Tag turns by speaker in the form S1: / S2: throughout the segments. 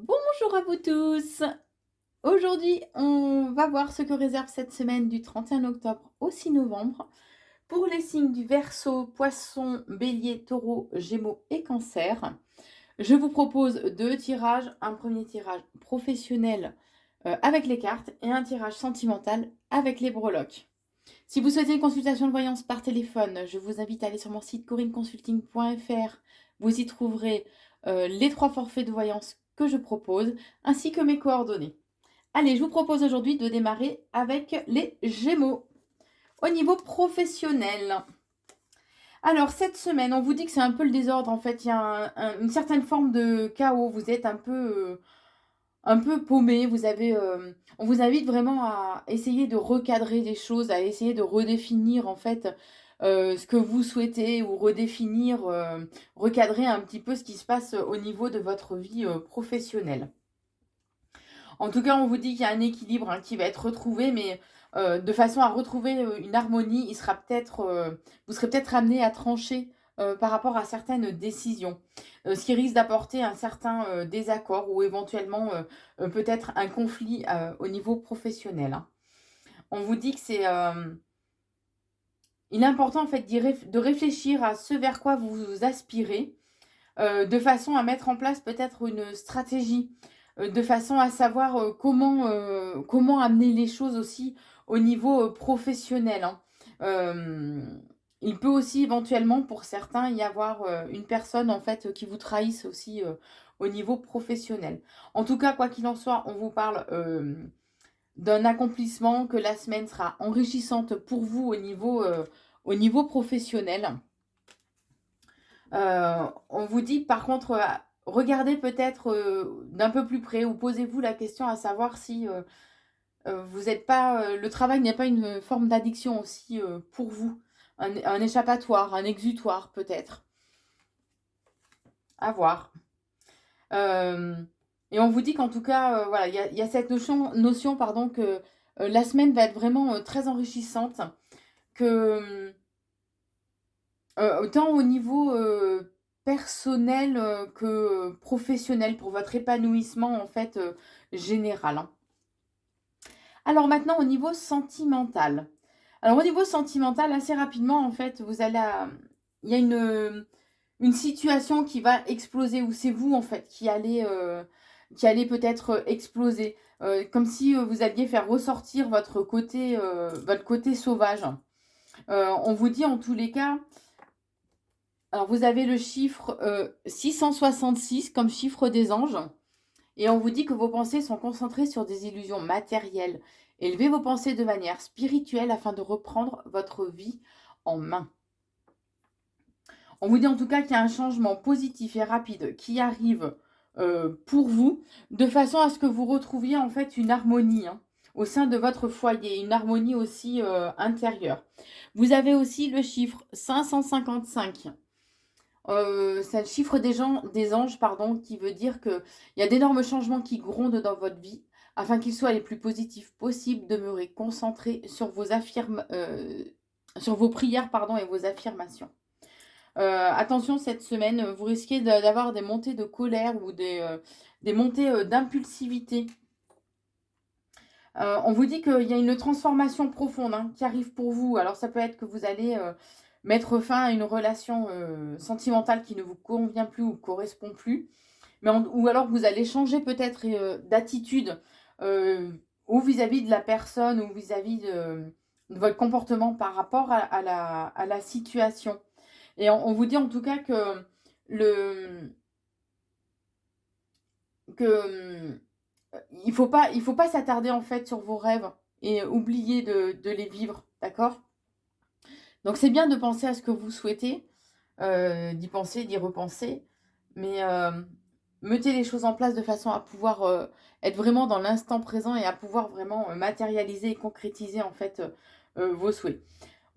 S1: Bonjour à vous tous. Aujourd'hui, on va voir ce que réserve cette semaine du 31 octobre au 6 novembre pour les signes du Verseau, Poisson, Bélier, Taureau, Gémeaux et Cancer. Je vous propose deux tirages, un premier tirage professionnel avec les cartes et un tirage sentimental avec les breloques. Si vous souhaitez une consultation de voyance par téléphone, je vous invite à aller sur mon site corineconsulting.fr. Vous y trouverez les 3 forfaits de voyance que je propose, ainsi que mes coordonnées. Allez, je vous propose aujourd'hui de démarrer avec les Gémeaux. Au niveau professionnel, alors cette semaine, on vous dit que c'est un peu le désordre en fait, il y a une certaine forme de chaos, vous êtes un peu paumé, on vous invite vraiment à essayer de recadrer les choses, à essayer de redéfinir en fait, ce que vous souhaitez ou redéfinir, recadrer un petit peu ce qui se passe au niveau de votre vie, professionnelle. En tout cas, on vous dit qu'il y a un équilibre, hein, qui va être retrouvé, mais de façon à retrouver, une harmonie, vous serez peut-être amené à trancher, par rapport à certaines décisions. Ce qui risque d'apporter un certain, désaccord ou éventuellement, peut-être un conflit, au niveau professionnel, hein. On vous dit que il est important en fait de réfléchir à ce vers quoi vous aspirez, de façon à mettre en place peut-être une stratégie, de façon à savoir, comment amener les choses aussi au niveau, professionnel, hein. Il peut aussi éventuellement pour certains y avoir, une personne en fait, qui vous trahisse aussi, au niveau professionnel. En tout cas, quoi qu'il en soit, on vous parle, d'un accomplissement, que la semaine sera enrichissante pour vous au niveau professionnel. On vous dit par contre, regardez peut-être, d'un peu plus près ou posez-vous la question à savoir si, vous êtes pas, le travail n'est pas une forme d'addiction aussi, pour vous. Un échappatoire, un exutoire peut-être. À voir. Hem et on vous dit qu'en tout cas, voilà, il y a cette notion pardon que, la semaine va être vraiment, très enrichissante, que, autant au niveau, personnel, que professionnel pour votre épanouissement en fait, général, hein. Alors maintenant au niveau sentimental. Alors au niveau sentimental, assez rapidement en fait, vous allez à il y a une situation qui va exploser ou c'est vous en fait qui allez peut-être, exploser, comme si, vous alliez faire ressortir votre côté sauvage. On vous dit en tous les cas, alors vous avez le chiffre, 666 comme chiffre des anges et on vous dit que vos pensées sont concentrées sur des illusions matérielles. Élevez vos pensées de manière spirituelle afin de reprendre votre vie en main. On vous dit en tout cas qu'il y a un changement positif et rapide qui arrive, pour vous, de façon à ce que vous retrouviez en fait une harmonie, hein, au sein de votre foyer, une harmonie aussi, intérieure. Vous avez aussi le chiffre 555. C'est le chiffre des anges, pardon, qui veut dire qu'il y a d'énormes changements qui grondent dans votre vie. Afin qu'ils soient les plus positifs possibles, demeurez concentré sur vos prières, pardon, et vos affirmations. Attention, cette semaine, vous risquez d'avoir des montées de colère ou des montées, d'impulsivité. On vous dit qu'il y a une transformation profonde, hein, qui arrive pour vous. Alors ça peut être que vous allez, mettre fin à une relation, sentimentale qui ne vous convient plus ou correspond plus. Ou alors vous allez changer peut-être, d'attitude, ou vis-à-vis de la personne ou vis-à-vis de votre comportement par rapport à la situation. Et on vous dit en tout cas que le que, il faut pas s'attarder en fait sur vos rêves et oublier de les vivre, d'accord? Donc c'est bien de penser à ce que vous souhaitez, d'y penser, d'y repenser, mais mettez les choses en place de façon à pouvoir, être vraiment dans l'instant présent et à pouvoir vraiment, matérialiser et concrétiser en fait, vos souhaits.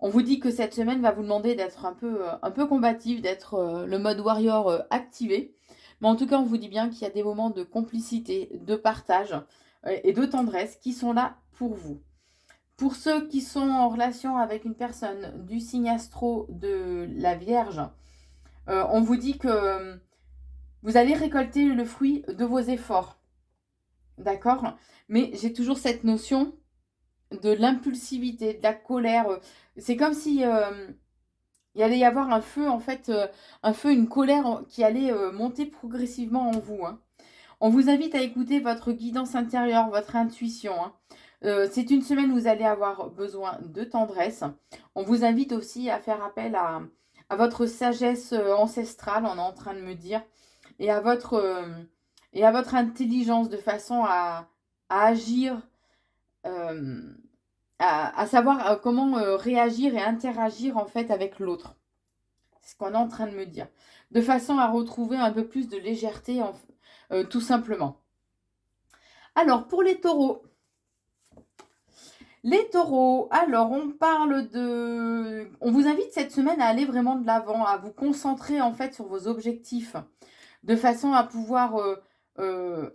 S1: On vous dit que cette semaine va vous demander d'être un peu combatif, d'être, le mode warrior, activé. Mais en tout cas, on vous dit bien qu'il y a des moments de complicité, de partage, et de tendresse qui sont là pour vous. Pour ceux qui sont en relation avec une personne du signe astro de la Vierge, on vous dit que, Vous allez récolter le fruit de vos efforts. D'accord? Mais j'ai toujours cette notion de l'impulsivité, de la colère. C'est comme si il allait y avoir un feu, en fait, un feu, une colère qui allait monter progressivement en vous, hein. On vous invite à écouter votre guidance intérieure, votre intuition, hein. C'est une semaine où vous allez avoir besoin de tendresse. On vous invite aussi à faire appel à votre sagesse ancestrale, on est en train de me dire, et et à votre intelligence de façon à agir, euh, à savoir comment réagir et interagir en fait avec l'autre. C'est ce qu'on est en train de me dire. De façon à retrouver un peu plus de légèreté, tout simplement. Alors, pour les taureaux. Les taureaux, alors on parle de... On vous invite cette semaine à aller vraiment de l'avant, à vous concentrer en fait sur vos objectifs, de façon à pouvoir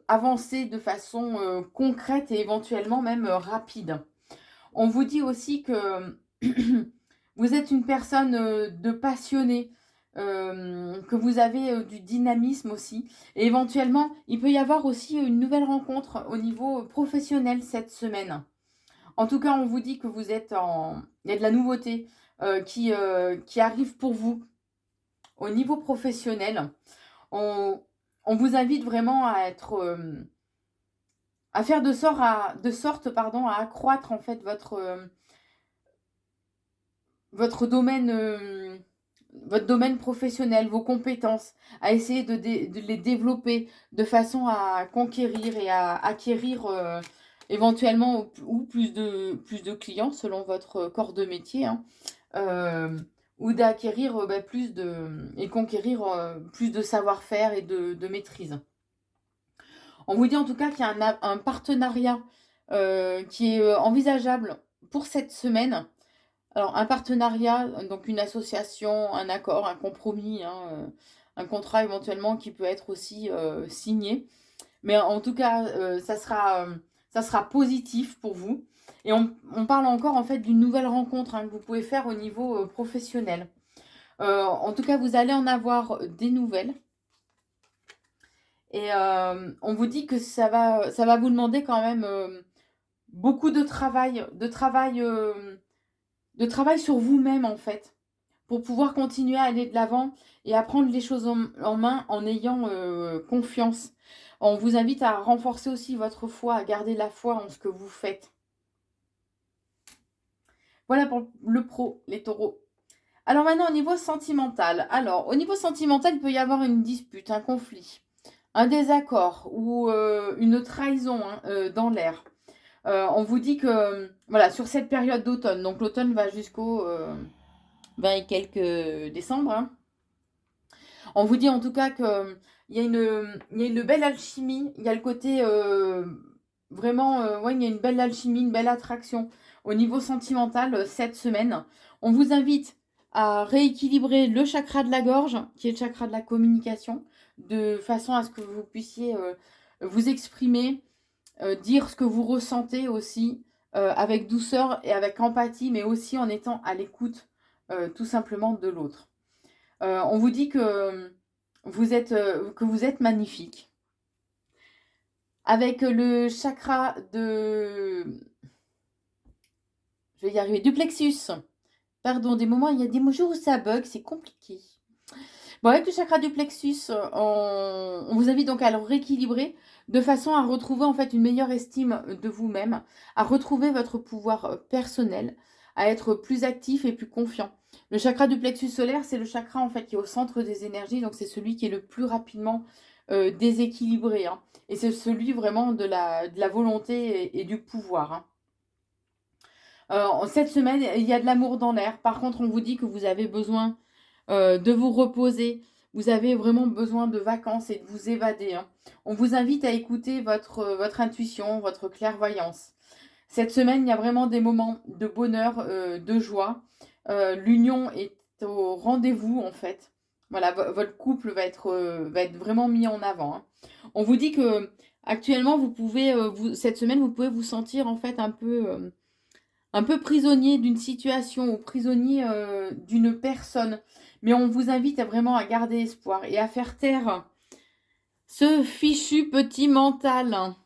S1: avancer de façon concrète et éventuellement même rapide. On vous dit aussi que vous êtes une personne de passionnée, que vous avez du dynamisme aussi. Et éventuellement, il peut y avoir aussi une nouvelle rencontre au niveau professionnel cette semaine. En tout cas, on vous dit que vous êtes en... Il y a de la nouveauté qui arrive pour vous au niveau professionnel. On vous invite vraiment à être... à faire de sorte pardon, à accroître en fait votre domaine professionnel, vos compétences, à essayer de les développer de façon à conquérir et à acquérir éventuellement ou plus de clients selon votre corps de métier, hein, euh, ou d'acquérir et conquérir plus de savoir-faire et de maîtrise. On vous dit en tout cas qu'il y a un partenariat qui est envisageable pour cette semaine. Alors, un partenariat, donc une association, un accord, un compromis, hein, un contrat éventuellement qui peut être aussi signé. Mais en tout cas, ça sera positif pour vous. Et on parle encore en fait d'une nouvelle rencontre, hein, que vous pouvez faire au niveau professionnel. En tout cas, vous allez en avoir des nouvelles. Et on vous dit que ça va vous demander quand même beaucoup de travail sur vous-même en fait, pour pouvoir continuer à aller de l'avant et à prendre les choses en main en ayant confiance. On vous invite à renforcer aussi votre foi, à garder la foi en ce que vous faites. Voilà pour le pro, les taureaux. Alors maintenant, au niveau sentimental. Alors, au niveau sentimental, il peut y avoir une dispute, un conflit, un désaccord ou une trahison, hein, dans l'air. On vous dit que, voilà, sur cette période d'automne, donc l'automne va jusqu'au 20 et quelques décembre, hein. On vous dit en tout cas qu'il y a une belle alchimie, il y a le côté vraiment, ouais, il y a une belle alchimie, une belle attraction au niveau sentimental cette semaine. On vous invite à rééquilibrer le chakra de la gorge, qui est le chakra de la communication, de façon à ce que vous puissiez vous exprimer, dire ce que vous ressentez aussi, avec douceur et avec empathie, mais aussi en étant à l'écoute tout simplement de l'autre. On vous dit que vous êtes magnifique. Avec le chakra de... Je vais y arriver. Du plexus. Pardon, des moments, il y a des jours où ça bug, c'est compliqué. Bon, avec le chakra du plexus, on vous invite donc à le rééquilibrer de façon à retrouver en fait une meilleure estime de vous-même, à retrouver votre pouvoir personnel, à être plus actif et plus confiant. Le chakra du plexus solaire, c'est le chakra en fait qui est au centre des énergies, donc c'est celui qui est le plus rapidement déséquilibré, hein. Et c'est celui vraiment de la volonté et du pouvoir, hein. Cette semaine, il y a de l'amour dans l'air. Par contre, on vous dit que vous avez besoin de vous reposer. Vous avez vraiment besoin de vacances et de vous évader, hein. On vous invite à écouter votre intuition, votre clairvoyance. Cette semaine, il y a vraiment des moments de bonheur, de joie. L'union est au rendez-vous, en fait. Voilà, votre couple va être vraiment mis en avant, hein. On vous dit que actuellement, vous pouvez, cette semaine, vous pouvez vous sentir en fait un peu prisonnier d'une situation ou prisonnier d'une personne. Mais on vous invite vraiment à garder espoir et à faire taire Ce fichu petit mental hein,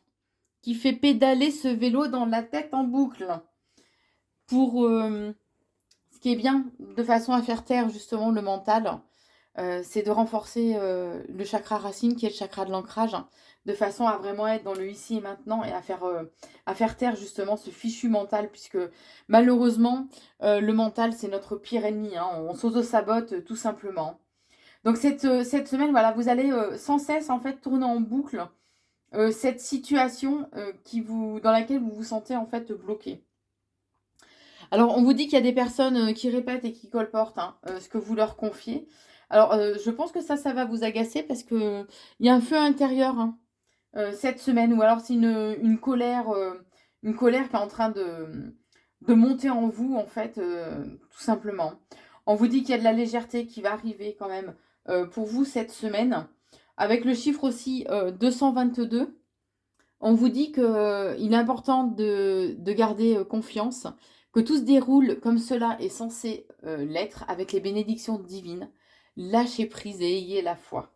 S1: qui fait pédaler ce vélo dans la tête en boucle pour ce qui est bien de façon à faire taire justement le mental. C'est de renforcer le chakra racine qui est le chakra de l'ancrage de façon à vraiment être dans le ici et maintenant et à faire taire justement ce fichu mental puisque malheureusement le mental c'est notre pire ennemi, hein, on s'auto-sabote tout simplement. Donc cette semaine, voilà, vous allez sans cesse en fait tourner en boucle cette situation dans laquelle vous vous sentez en fait bloqué. Alors, on vous dit qu'il y a des personnes qui répètent et qui colportent hein, ce que vous leur confiez. Alors, je pense que ça va vous agacer parce que il y a un feu intérieur hein, cette semaine, ou alors c'est une colère qui est en train de monter en vous, en fait, tout simplement. On vous dit qu'il y a de la légèreté qui va arriver quand même pour vous cette semaine. Avec le chiffre aussi 222, on vous dit qu'il est important de garder confiance, que tout se déroule comme cela est censé l'être, avec les bénédictions divines. Lâchez prise et ayez la foi.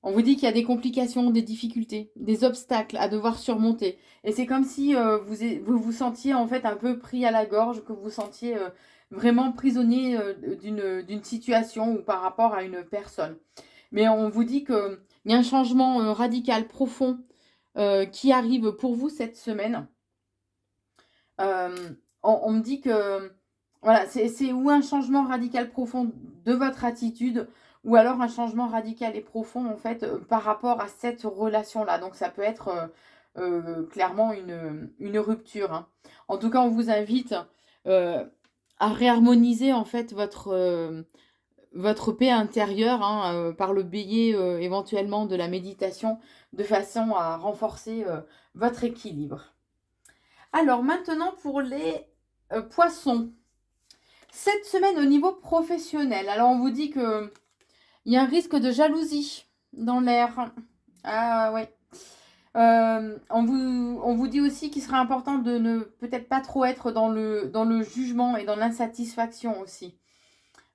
S1: On vous dit qu'il y a des complications, des difficultés, des obstacles à devoir surmonter. Et c'est comme si vous vous sentiez en fait un peu pris à la gorge, que vous vous sentiez vraiment prisonnier d'une situation ou par rapport à une personne. Mais on vous dit qu'il y a un changement radical, profond, qui arrive pour vous cette semaine. On me dit que voilà, c'est ou un changement radical profond de votre attitude, ou alors un changement radical et profond en fait par rapport à cette relation-là. Donc ça peut être clairement une rupture. Hein. En tout cas, on vous invite à réharmoniser en fait votre paix intérieure hein, par le biais éventuellement de la méditation de façon à renforcer votre équilibre. Alors maintenant pour les poissons. Cette semaine au niveau professionnel, alors on vous dit que il y a un risque de jalousie dans l'air. Ah ouais. On vous dit aussi qu'il serait important de ne peut-être pas trop être dans le jugement et dans l'insatisfaction aussi.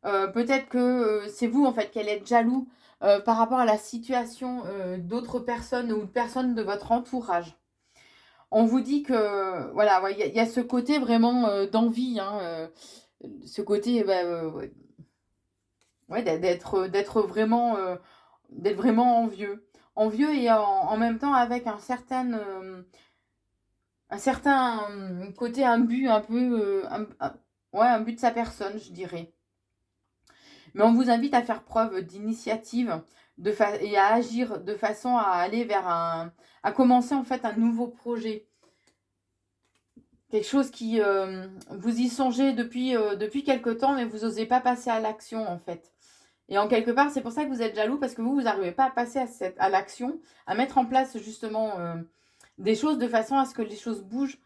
S1: Peut-être que c'est vous en fait qui allez être jaloux par rapport à la situation d'autres personnes ou de personnes de votre entourage. On vous dit que voilà, y a ce côté vraiment d'envie, hein, ce côté ouais, d'être vraiment envieux et en même temps avec un certain côté imbu un peu ouais, un but de sa personne, je dirais. Mais on vous invite à faire preuve d'initiative et à agir de façon à aller à commencer en fait un nouveau projet. Quelque chose qui, vous y songez depuis quelque temps, mais vous n'osez pas passer à l'action en fait. Et en quelque part, c'est pour ça que vous êtes jaloux, parce que vous n'arrivez pas à passer à l'action, à mettre en place justement des choses de façon à ce que les choses bougent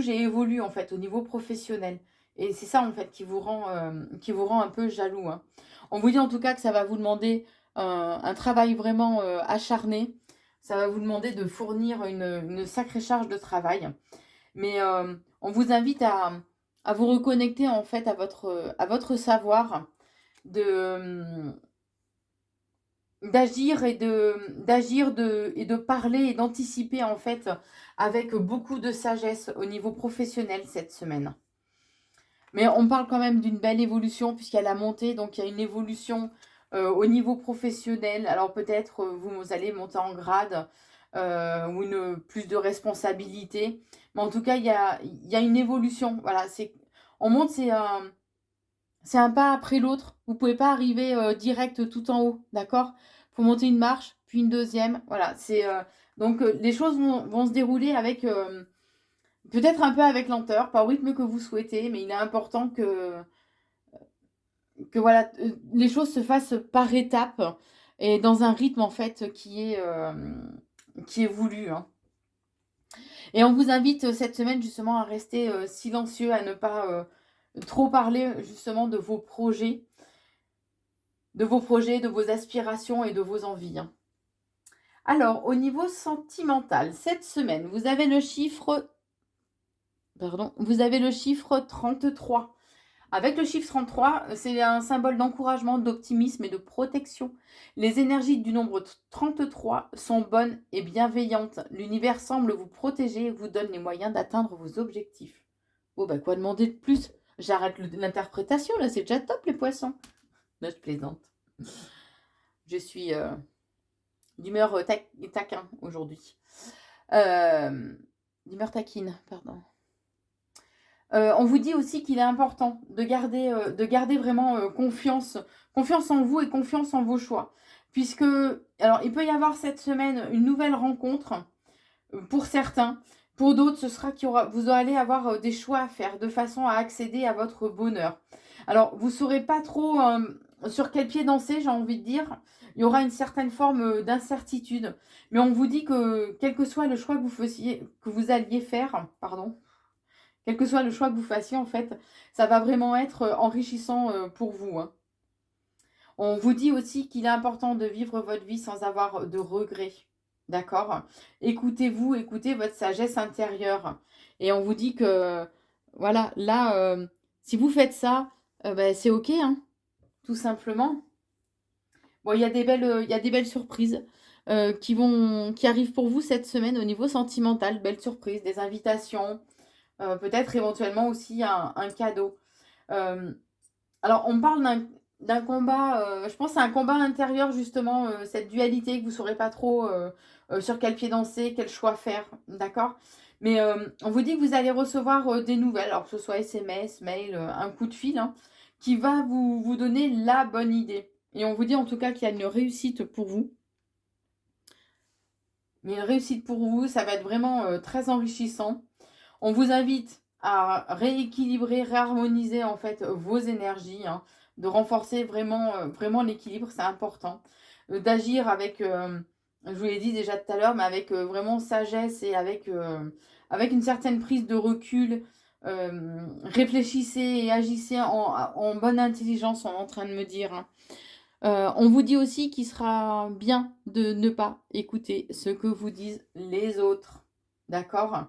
S1: et évoluent en fait au niveau professionnel. Et c'est ça en fait qui vous rend un peu jaloux. Hein. On vous dit en tout cas que ça va vous demander un travail vraiment acharné. Ça va vous demander de fournir une sacrée charge de travail. Mais on vous invite à vous reconnecter en fait à votre savoir de d'agir et de parler et d'anticiper en fait avec beaucoup de sagesse au niveau professionnel cette semaine. Mais on parle quand même d'une belle évolution puisqu'il y a la montée, donc il y a une évolution au niveau professionnel. Alors peut-être vous allez monter en grade ou plus de responsabilité. Mais en tout cas, il y a une évolution. Voilà, on monte, c'est un pas après l'autre. Vous ne pouvez pas arriver direct tout en haut, d'accord? Il faut monter une marche, puis une deuxième. Voilà, donc les choses vont se dérouler avec peut-être un peu avec lenteur, pas au rythme que vous souhaitez, mais il est important que voilà, les choses se fassent par étapes et dans un rythme en fait qui est voulu. Hein. Et on vous invite cette semaine justement à rester silencieux, à ne pas trop parler justement de vos projets, de vos aspirations et de vos envies. Hein. Alors, au niveau sentimental, cette semaine, vous avez le chiffre 33. Avec le chiffre 33, c'est un symbole d'encouragement, d'optimisme et de protection. Les énergies du nombre 33 sont bonnes et bienveillantes. L'univers semble vous protéger et vous donne les moyens d'atteindre vos objectifs. Bon, bah quoi demander de plus? J'arrête l'interprétation, là, c'est déjà top, les poissons. Là, je plaisante. Je suis d'humeur taquin aujourd'hui. D'humeur taquine, pardon. On vous dit aussi qu'il est important de garder vraiment confiance en vous et confiance en vos choix. Puisque, alors, il peut y avoir cette semaine une nouvelle rencontre pour certains. Pour d'autres, ce sera vous allez avoir des choix à faire de façon à accéder à votre bonheur. Alors, vous ne saurez pas trop sur quel pied danser, j'ai envie de dire. Il y aura une certaine forme d'incertitude. Mais on vous dit que quel que soit le choix que vous alliez faire, pardon, quel que soit le choix que vous fassiez, en fait, ça va vraiment être enrichissant pour vous. Hein. On vous dit aussi qu'il est important de vivre votre vie sans avoir de regrets. D'accord? Écoutez-vous, écoutez votre sagesse intérieure. Et on vous dit que, voilà, là, si vous faites ça, ben, c'est OK, hein, tout simplement. Bon, il y a des belles surprises qui arrivent pour vous cette semaine au niveau sentimental. Belles surprises, des invitations, peut-être éventuellement aussi un cadeau. Alors, on parle d'un combat, je pense à un combat intérieur, justement, cette dualité que vous ne saurez pas trop sur quel pied danser, quel choix faire, d'accord? Mais on vous dit que vous allez recevoir des nouvelles, alors que ce soit SMS, mail, un coup de fil, hein, qui va vous donner la bonne idée. Et on vous dit en tout cas qu'il y a une réussite pour vous. Mais une réussite pour vous, ça va être vraiment très enrichissant. On vous invite à rééquilibrer, réharmoniser en fait vos énergies, hein, de renforcer vraiment l'équilibre, c'est important. D'agir avec, je vous l'ai dit déjà tout à l'heure, mais avec vraiment sagesse et avec une certaine prise de recul. Réfléchissez et agissez en bonne intelligence, on est en train de me dire. Hein. On vous dit aussi qu'il sera bien de ne pas écouter ce que vous disent les autres. D'accord?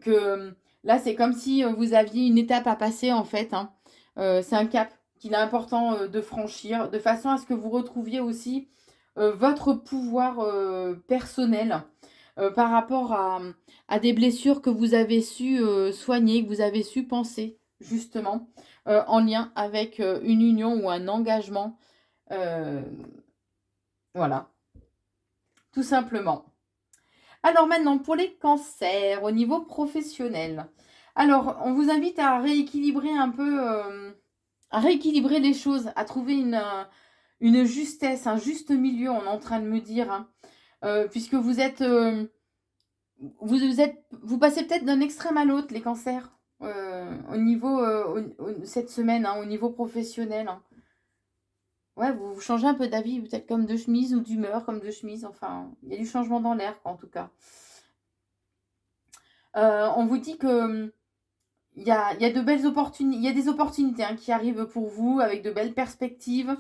S1: Que là, c'est comme si vous aviez une étape à passer, en fait. Hein. C'est un cap qu'il est important de franchir, de façon à ce que vous retrouviez aussi votre pouvoir personnel par rapport à des blessures que vous avez su soigner, que vous avez su penser, justement, en lien avec une union ou un engagement. Voilà, tout simplement. Alors maintenant, pour les cancers, au niveau professionnel. Alors, on vous invite à rééquilibrer un peu, à rééquilibrer les choses, à trouver une justesse, un juste milieu, on est en train de me dire. Hein. Puisque vous passez peut-être d'un extrême à l'autre, les cancers, au niveau, cette semaine, hein, au niveau professionnel. Hein. Ouais, vous changez un peu d'avis, peut-être comme de chemise ou d'humeur, comme de chemise. Enfin, il y a du changement dans l'air, quoi, en tout cas. On vous dit que il y a de belles opportunités, il y a des opportunités hein, qui arrivent pour vous avec de belles perspectives.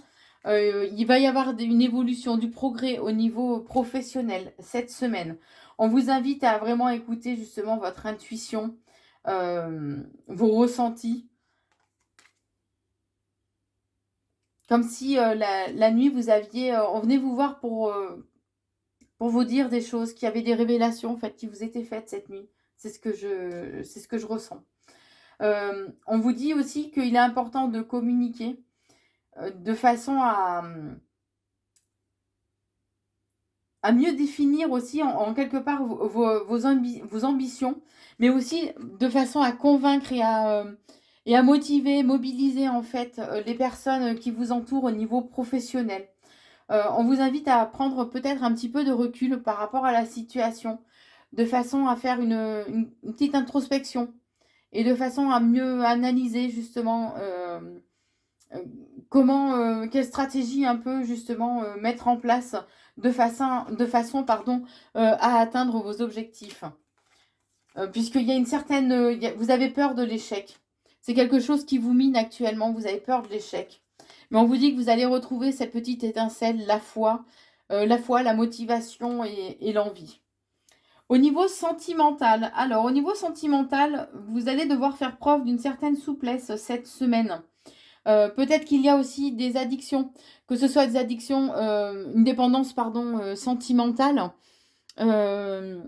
S1: Il va y avoir une évolution, du progrès au niveau professionnel cette semaine. On vous invite à vraiment écouter justement votre intuition, vos ressentis. Comme si la nuit, on venait vous voir pour vous dire des choses, qu'il y avait des révélations en fait, qui vous étaient faites cette nuit. C'est ce que je ressens. On vous dit aussi qu'il est important de communiquer de façon à mieux définir aussi en quelque part vos ambitions, mais aussi de façon à convaincre et à motiver, mobiliser en fait les personnes qui vous entourent au niveau professionnel. On vous invite à prendre peut-être un petit peu de recul par rapport à la situation, de façon à faire une petite introspection et de façon à mieux analyser justement quelle stratégie un peu justement mettre en place de façon pardon, à atteindre vos objectifs. Puisqu'il y a une certaine... vous avez peur de l'échec. C'est quelque chose qui vous mine actuellement, vous avez peur de l'échec. Mais on vous dit que vous allez retrouver cette petite étincelle, la foi, la motivation et l'envie. Au niveau sentimental, alors au niveau sentimental, vous allez devoir faire preuve d'une certaine souplesse cette semaine. Peut-être qu'il y a aussi des addictions, que ce soit des addictions, une dépendance pardon, sentimentale, hem,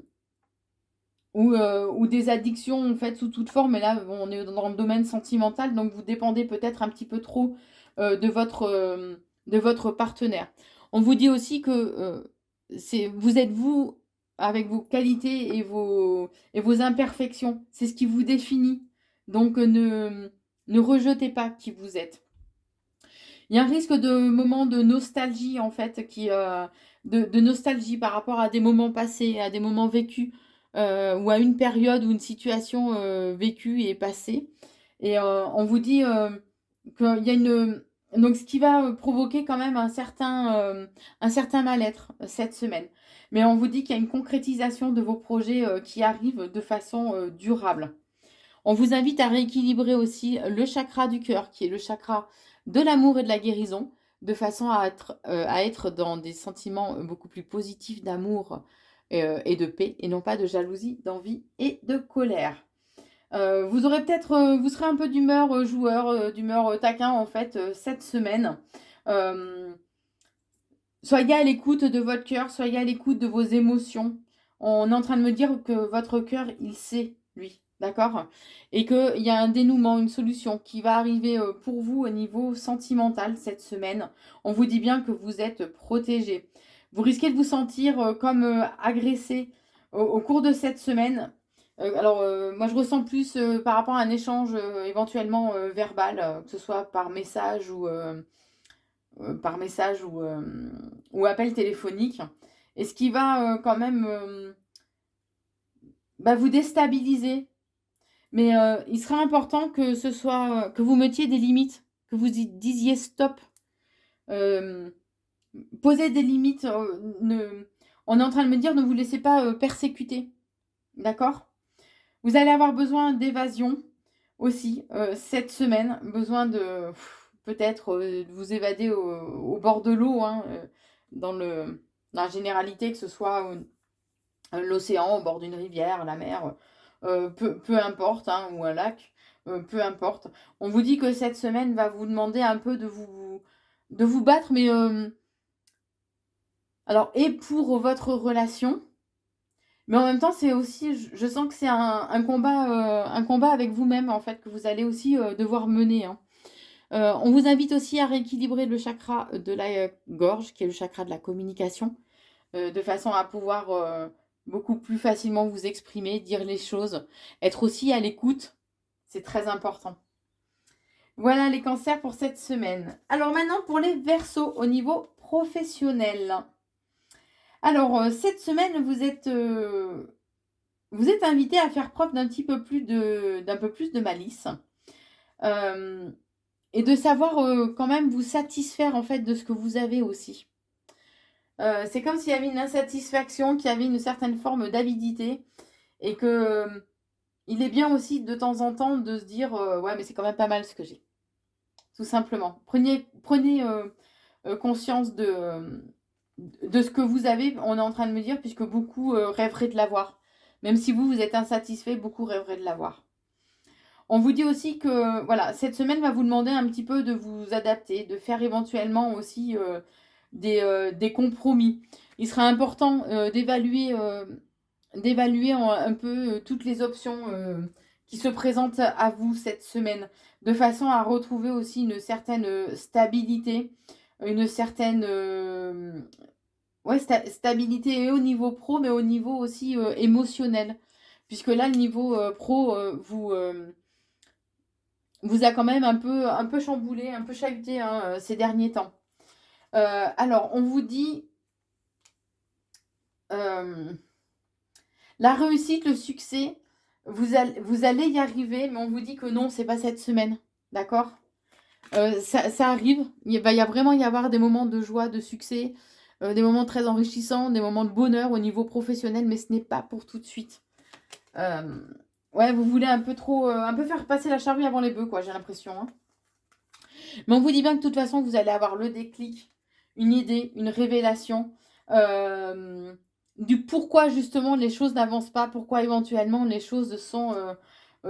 S1: ou des addictions en fait sous toute forme. Et là, bon, on est dans le domaine sentimental, donc vous dépendez peut-être un petit peu trop, de votre partenaire. On vous dit aussi que, vous êtes vous, avec vos qualités et vos imperfections. C'est ce qui vous définit. Donc, ne rejetez pas qui vous êtes. Il y a un risque de moment de nostalgie en fait de nostalgie par rapport à des moments passés, à des moments vécus, ou à une période ou une situation, vécue et passée. Et on vous dit, qu'il y a une donc ce qui va, provoquer quand même un certain mal-être, cette semaine. Mais on vous dit qu'il y a une concrétisation de vos projets, qui arrivent de façon, durable. On vous invite à rééquilibrer aussi le chakra du cœur, qui est le chakra de l'amour et de la guérison, de façon à être dans des sentiments beaucoup plus positifs d'amour et de paix, et non pas de jalousie, d'envie et de colère. Vous aurez peut-être, vous serez un peu d'humeur joueur, d'humeur taquin en fait cette semaine. Euh, Soyez à l'écoute de votre cœur, soyez à l'écoute de vos émotions. On est en train de me dire que votre cœur, il sait, lui, d'accord? Et qu'il y a un dénouement, une solution qui va arriver pour vous au niveau sentimental cette semaine. On vous dit bien que vous êtes protégé. Vous risquez de vous sentir comme agressé au cours de cette semaine. Moi, je ressens plus par rapport à un échange éventuellement verbal, que ce soit par message ou appel téléphonique. Et ce qui va quand même vous déstabiliser. Mais il sera important que ce soit que vous mettiez des limites, que vous disiez stop. Euh, Posez des limites. On est en train de me dire ne vous laissez pas persécuter. D'accord? Vous allez avoir besoin d'évasion aussi cette semaine. Besoin de peut-être de vous évader au bord de l'eau, hein, dans la généralité, que ce soit l'océan, au bord d'une rivière, la mer, peu importe, hein, ou un lac, peu importe. On vous dit que cette semaine va vous demander un peu de vous battre, mais alors, et pour votre relation, mais en même temps, c'est aussi, je sens que c'est un combat avec vous-même, en fait, que vous allez aussi devoir mener, hein. On vous invite aussi à rééquilibrer le chakra de la gorge, qui est le chakra de la communication, de façon à pouvoir beaucoup plus facilement vous exprimer, dire les choses, être aussi à l'écoute, c'est très important. Voilà les cancers pour cette semaine. Alors maintenant pour les Verseaux au niveau professionnel. Alors cette semaine vous êtes invité à faire preuve d'un peu plus de malice. Et de savoir quand même vous satisfaire en fait de ce que vous avez aussi. C'est comme s'il y avait une insatisfaction, qu'il y avait une certaine forme d'avidité et que il est bien aussi de temps en temps de se dire ouais mais c'est quand même pas mal ce que j'ai. Tout simplement. Prenez conscience de ce que vous avez, on est en train de me dire, puisque beaucoup rêveraient de l'avoir. Même si vous êtes insatisfait, beaucoup rêveraient de l'avoir. On vous dit aussi que voilà, cette semaine va vous demander un petit peu de vous adapter, de faire éventuellement aussi des compromis. Il sera important d'évaluer un peu toutes les options qui se présentent à vous cette semaine, de façon à retrouver aussi une certaine stabilité, une certaine ouais, stabilité et au niveau pro, mais au niveau aussi émotionnel. Puisque là, le niveau pro vous a quand même un peu chamboulé, un peu chahuté hein, ces derniers temps. Alors, on vous dit la réussite, le succès, vous allez y arriver, mais on vous dit que non, c'est pas cette semaine. D'accord? Ça arrive. Il va vraiment y avoir des moments de joie, de succès, des moments très enrichissants, des moments de bonheur au niveau professionnel, mais ce n'est pas pour tout de suite. Ouais, vous voulez un peu faire passer la charrue avant les bœufs, quoi, j'ai l'impression. Hein. Mais on vous dit bien que de toute façon, vous allez avoir le déclic, une idée, une révélation du pourquoi justement les choses n'avancent pas, pourquoi éventuellement les choses sont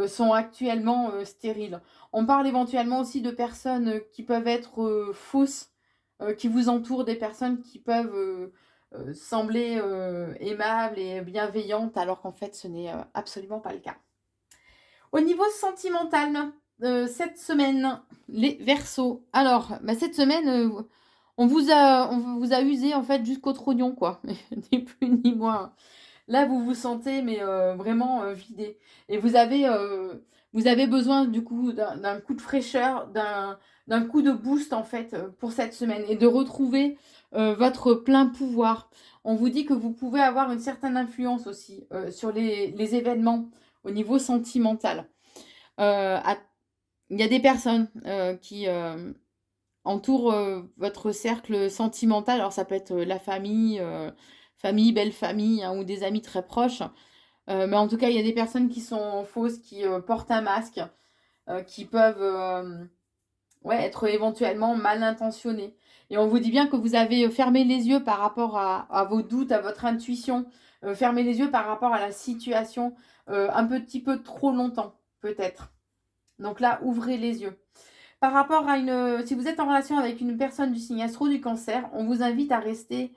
S1: sont actuellement stériles. On parle éventuellement aussi de personnes qui peuvent être fausses, qui vous entourent, des personnes qui peuvent sembler aimables et bienveillantes, alors qu'en fait, ce n'est absolument pas le cas. Au niveau sentimental, cette semaine, les Verseaux. Alors, bah, cette semaine, on vous a usé en fait jusqu'au trognon, quoi. Ni plus ni moins. Là, vous vous sentez mais vraiment vidé. Et vous avez besoin du coup d'un coup de fraîcheur, d'un coup de boost en fait pour cette semaine et de retrouver votre plein pouvoir. On vous dit que vous pouvez avoir une certaine influence aussi sur les événements au niveau sentimental. Il y a des personnes qui entourent votre cercle sentimental. Alors ça peut être la famille, belle famille, hein, ou des amis très proches. Mais en tout cas, il y a des personnes qui sont fausses, qui portent un masque, qui peuvent ouais, être éventuellement mal intentionnées. Et on vous dit bien que vous avez fermé les yeux par rapport à vos doutes, à votre intuition, fermé les yeux par rapport à la situation un petit peu trop longtemps, peut-être. Donc là, ouvrez les yeux. Par rapport à si vous êtes en relation avec une personne du signe astro du cancer, on vous invite à rester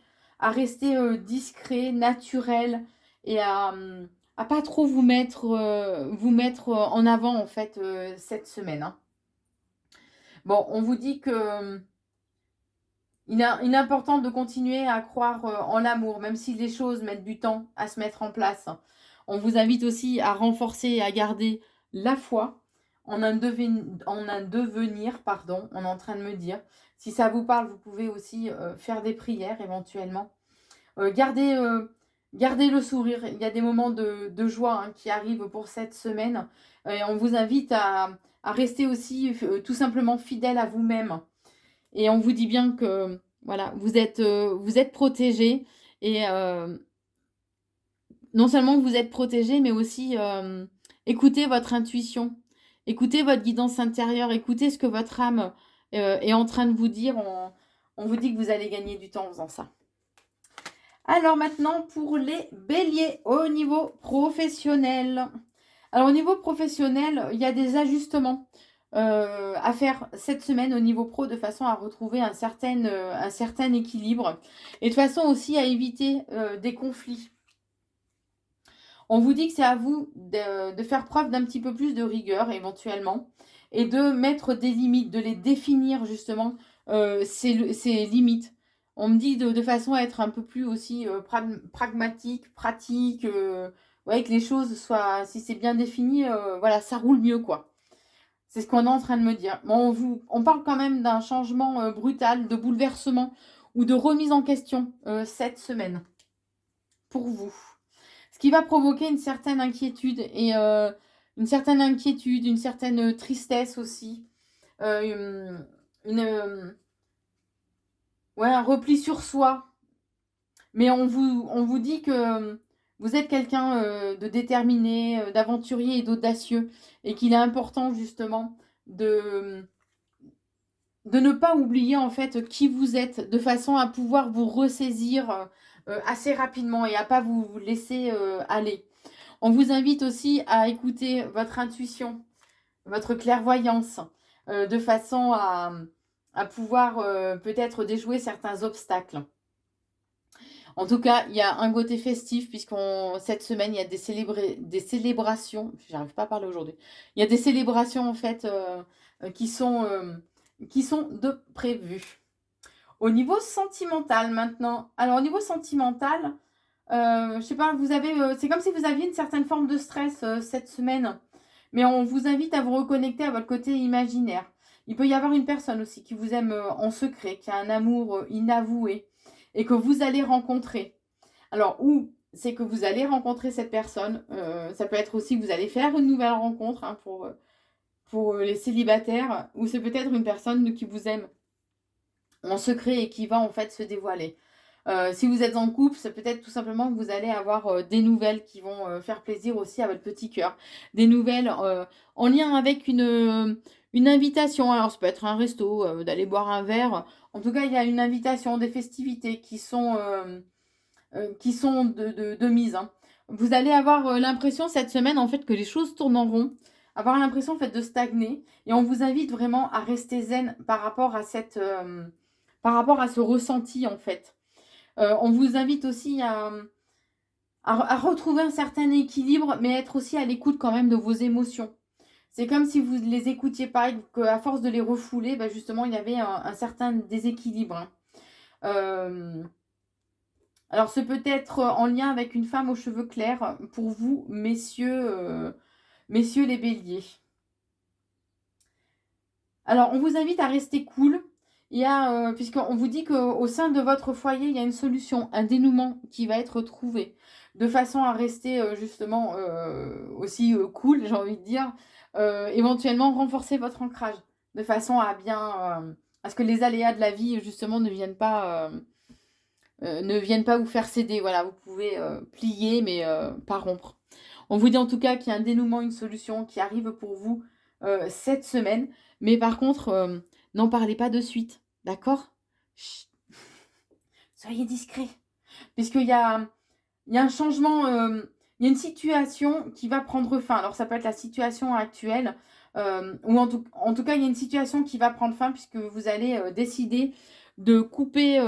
S1: discret, naturel et à pas trop vous mettre en avant en fait cette semaine, hein. Bon, on vous dit que il est important de continuer à croire en l'amour, même si les choses mettent du temps à se mettre en place. On vous invite aussi à renforcer et à garder la foi en un devenir, pardon, on est en train de me dire. Si ça vous parle, vous pouvez aussi faire des prières éventuellement. Gardez le sourire. Il y a des moments de joie hein, qui arrivent pour cette semaine. Et on vous invite à rester aussi tout simplement fidèle à vous-même. Et on vous dit bien que voilà, vous êtes protégés et non seulement vous êtes protégés, mais aussi écoutez votre intuition, écoutez votre guidance intérieure, écoutez ce que votre âme est en train de vous dire. On vous dit que vous allez gagner du temps en faisant ça. Alors maintenant, pour les béliers au niveau professionnel. Alors au niveau professionnel, il y a des ajustements à faire cette semaine au niveau pro de façon à retrouver un certain équilibre et de façon aussi à éviter des conflits. On vous dit que c'est à vous de faire preuve d'un petit peu plus de rigueur éventuellement et de mettre des limites, de les définir justement ces limites. On me dit de façon à être un peu plus aussi pragmatique, pratique, ouais, que les choses soient, si c'est bien défini, voilà, ça roule mieux quoi. C'est ce qu'on est en train de me dire. Bon, on parle quand même d'un changement brutal, de bouleversement ou de remise en question cette semaine pour vous. Ce qui va provoquer une certaine inquiétude et une certaine tristesse aussi. Ouais, un repli sur soi. Mais on vous dit que vous êtes quelqu'un de déterminé, d'aventurier et d'audacieux. Et qu'il est important justement de, de ne pas oublier en fait qui vous êtes, de façon à pouvoir vous ressaisir assez rapidement et à pas vous laisser aller. On vous invite aussi à écouter votre intuition, votre clairvoyance, de façon à pouvoir peut-être déjouer certains obstacles. En tout cas, il y a un côté festif cette semaine, il y a des célébrations. J'arrive pas à parler aujourd'hui. Il y a des célébrations en fait qui sont de prévues. Au niveau sentimental maintenant. Alors au niveau sentimental, je sais pas, c'est comme si vous aviez une certaine forme de stress cette semaine. Mais on vous invite à vous reconnecter à votre côté imaginaire. Il peut y avoir une personne aussi qui vous aime en secret, qui a un amour inavoué et que vous allez rencontrer. Alors, ou c'est que vous allez rencontrer cette personne. Ça peut être aussi que vous allez faire une nouvelle rencontre hein, pour les célibataires. Ou c'est peut-être une personne qui vous aime en secret et qui va en fait se dévoiler. Si vous êtes en couple, c'est peut-être tout simplement que vous allez avoir des nouvelles qui vont faire plaisir aussi à votre petit cœur. Des nouvelles en lien avec une invitation. Alors, ça peut être un resto, d'aller boire un verre. En tout cas, il y a une invitation, des festivités qui sont de mise. Hein. Vous allez avoir l'impression cette semaine, en fait, que les choses tournent en rond. Avoir l'impression, en fait, de stagner. Et on vous invite vraiment à rester zen par rapport à par rapport à ce ressenti, en fait. On vous invite aussi à retrouver un certain équilibre, mais être aussi à l'écoute quand même de vos émotions. C'est comme si vous les écoutiez pas et qu'à force de les refouler, bah, justement, il y avait un certain déséquilibre, hein. Alors, ce peut être en lien avec une femme aux cheveux clairs pour vous, messieurs les béliers. Alors, on vous invite à rester cool. Puisqu'on vous dit qu'au sein de votre foyer, il y a une solution, un dénouement qui va être trouvé, de façon à rester justement aussi cool, j'ai envie de dire, éventuellement renforcer votre ancrage, de façon à à ce que les aléas de la vie justement ne viennent pas vous faire céder. Voilà, vous pouvez plier, mais pas rompre. On vous dit en tout cas qu'il y a un dénouement, une solution qui arrive pour vous cette semaine. Mais par contre, n'en parlez pas de suite. D'accord? Chut. Soyez discret. Puisqu'il y a un changement, il y a une situation qui va prendre fin. Alors, ça peut être la situation actuelle, ou en tout cas, il y a une situation qui va prendre fin puisque vous allez décider de couper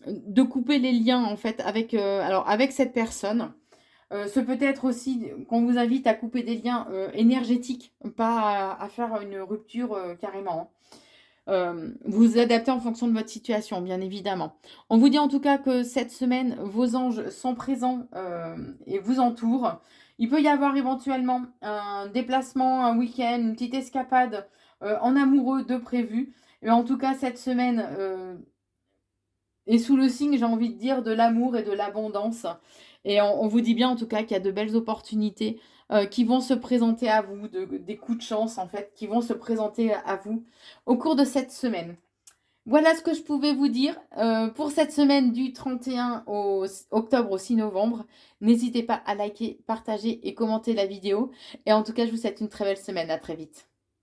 S1: les liens, en fait, avec cette personne. Ce peut être aussi qu'on vous invite à couper des liens énergétiques, pas à faire une rupture carrément, hein. Vous adaptez en fonction de votre situation, bien évidemment. On vous dit en tout cas que cette semaine, vos anges sont présents et vous entourent. Il peut y avoir éventuellement un déplacement, un week-end, une petite escapade en amoureux de prévu. Mais en tout cas, cette semaine est sous le signe, j'ai envie de dire, de l'amour et de l'abondance. Et on vous dit bien en tout cas qu'il y a de belles opportunités qui vont se présenter à vous, des coups de chance en fait, qui vont se présenter à vous au cours de cette semaine. Voilà ce que je pouvais vous dire pour cette semaine du 31 octobre au 6 novembre. N'hésitez pas à liker, partager et commenter la vidéo. Et en tout cas, je vous souhaite une très belle semaine. À très vite.